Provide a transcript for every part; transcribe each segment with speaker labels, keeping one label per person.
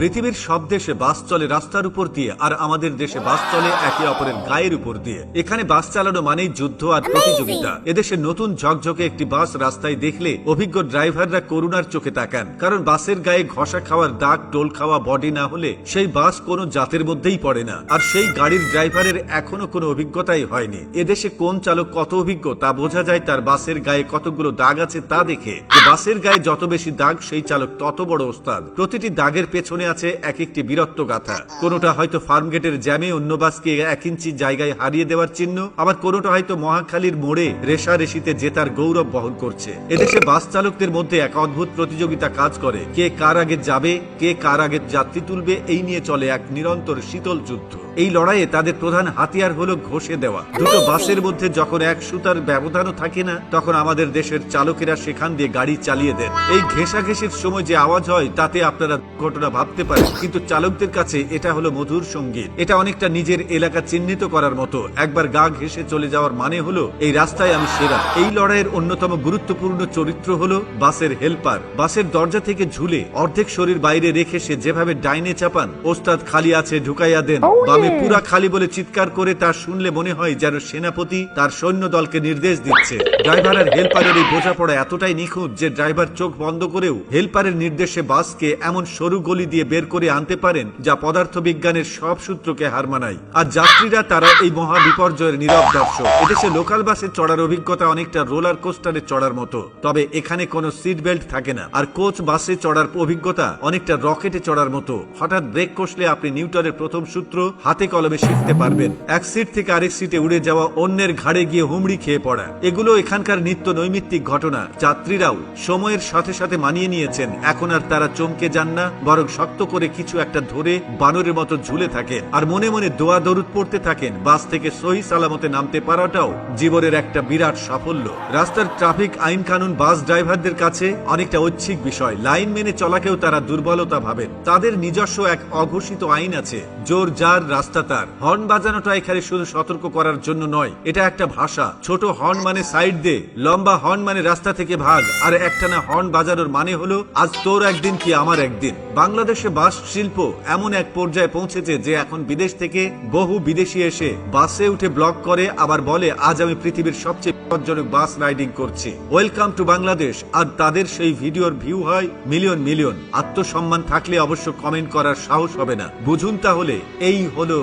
Speaker 1: পৃথিবীর সব দেশে বাস চলে রাস্তার উপর দিয়ে, আর আমাদের দেশে বাস চলে একে অপরের গায়ের উপর দিয়ে। এখানে বাস চালানো মানেই যুদ্ধ আর প্রতিযোগিতা। এদেশে নতুন ঝকঝকে একটি বাস রাস্তায় দেখলে অভিজ্ঞ ড্রাইভাররা করুণার চোখে তাকান, কারণ বাসের গায়ে ঘষা খাওয়ার দাগ, টোল খাওয়া বডি না হলে সেই বাস কোনো জাতের মধ্যেই পড়ে না। আর সেই গাড়ির ড্রাইভারের এখনো কোনো অভিজ্ঞতাই হয়নি। এদেশে কোন চালক কত অভিজ্ঞ তা বোঝা যায় তার বাসের গায়ে কতগুলো দাগ আছে তা দেখে। যে বাসের গায়ে যত বেশি দাগ সেই চালক তত বড় ওস্তাদ। প্রতিটি দাগের পেছনে আছে এক একটি বীরত্ব গাথা। কোনোটা হয়তো ফার্মগেটের জ্যামে অন্য বাসকে 1 ইঞ্চি জায়গায় হারিয়ে দেওয়ার চিহ্ন, আবার কোনোটা হয়তো মহাখালীর মোড়ে রেশারেশিতে জেতার গৌরব বহন করছে। এদেশে বাস চালকদের মধ্যে এক অদ্ভুত প্রতিযোগিতা কাজ করে। কে কার আগে যাবে, কে কার আগে যাত্রী তুলবে, এই নিয়ে চলে এক নিরন্তর শীতল যুদ্ধ। এই লড়াইয়ে তাদের প্রধান হাতিয়ার হলো ঘষে দেওয়া। দুটো বাসের মধ্যে যখন এক সুতার ব্যবধানও থাকে না, তখন আমাদের দেশের চালকেরা সেখান দিয়ে গাড়ি চালিয়ে দেন। এই ঘেঁষাঘেঁষির সময় যে আওয়াজ হয় তাতে আপনারা ঘটনা ভাবতে পারেন, কিন্তু চালকদের কাছে এটা হলো মধুর সঙ্গীত। এটা অনেকটা নিজের এলাকা চিহ্নিত করার মতো। একবার গা ঘেঁষে চলে যাওয়ার মানে হলো এই রাস্তায় আমি সেরা। এই লড়াইয়ের অন্যতম গুরুত্বপূর্ণ চরিত্র হলো বাসের হেল্পার। বাসের দরজা থেকে ঝুলে অর্ধেক শরীর বাইরে রেখে সে যেভাবে ডাইনে চাপান, ওস্তাদ খালি আছে ঢুকাইয়া দেন, বামে পুরা খালি বলে চিৎকার করে তা শুনলে মনে হয় যেন সেনাপতি তার সৈন্য দলকে নির্দেশ দিচ্ছে। ড্রাইভার আর হেল্পারের এই বোঝাপড়া এতটাই নিখুঁত যে ড্রাইভার চোখ বন্ধ করেও হেল্পারের নির্দেশে বাসকে এমন সরু গলি দিয়ে বের করে আনতে পারেন যা পদার্থবিজ্ঞানের সব সূত্রকে হার মানায়। আর যাত্রীরা তারা এই মহা বিপর্যয়ের নীরব দর্শক। এদেশে লোকাল বাসে চড়ার অভিজ্ঞতা অনেকটা রোলার কোস্টারে চড়ার মতো, তবে এখানে কোনো সিট বেল্ট থাকে না। আর কোচ বাসে চড়ার অভিজ্ঞতা অনেকটা রকেটে চড়ার মতো। হঠাৎ ব্রেক কষলে আপনি নিউটনের প্রথম সূত্র হাতে কলমে শিখতে পারবেন। এক সিট থেকে আরেক সিটে উড়ে যাওয়া, অন্যের ঘাড়ে গিয়ে হুমড়ি খেয়ে পড়া, এগুলো এখানকার নিত্য নৈমিত্তিক ঘটনা। যাত্রীরাও সময়ের সাথে সাথে মানিয়ে নিয়েছেন। এখন আর তারা চমকে যান না, বরং শক্ত করে কিছু একটা ধরে বানরের মতো ঝুলে থাকেন আর মনে মনে দোয়া দরুদ পড়তে থাকেন। বাস থেকে সহি সালামতে নামতে পারাটাও জীবনের একটা বিরাট সাফল্য। রাস্তার ট্রাফিক আইন কানুন বাস ড্রাইভারদের কাছে অনেকটা ঐচ্ছিক বিষয়। লাইন মেনে চলাকেও তারা দুর্বলতা ভাবেন। তাদের নিজস্ব এক অঘোষিত আইন আছে, জোর যার রাস্তা তার। হর্ন বাজানোটা এখানে শুধু সতর্ক করার জন্য নয়, এটা একটা ভাষা। ছোট হর্ন মানে সাইড দে, লম্বা হর্ন মানে রাস্তা থেকে ভাগ, আর একটানা হর্ন বাজানোর মানে হলো আজ তোর একদিন কি আমার একদিন। বাংলাদেশে বাস শিল্প এমন এক পর্যায়ে পৌঁছেছে যে এখন বিদেশ থেকে বহু বিদেশি এসে বাসে উঠে ব্লগ করে, আবার বলে আজ আমি পৃথিবীর সবচেয়ে বিপজ্জনক বাস রাইডিং করছি, ওয়েলকাম টু বাংলাদেশ। আর তাদের সেই ভিডিওর ভিউ হয় মিলিয়ন মিলিয়ন। আত্মসম্মান থাকলে অবশ্য কমেন্ট করার সাহস হবে না। বুঝুন তাহলে এই হলো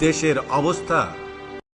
Speaker 1: দেশের অবস্থা।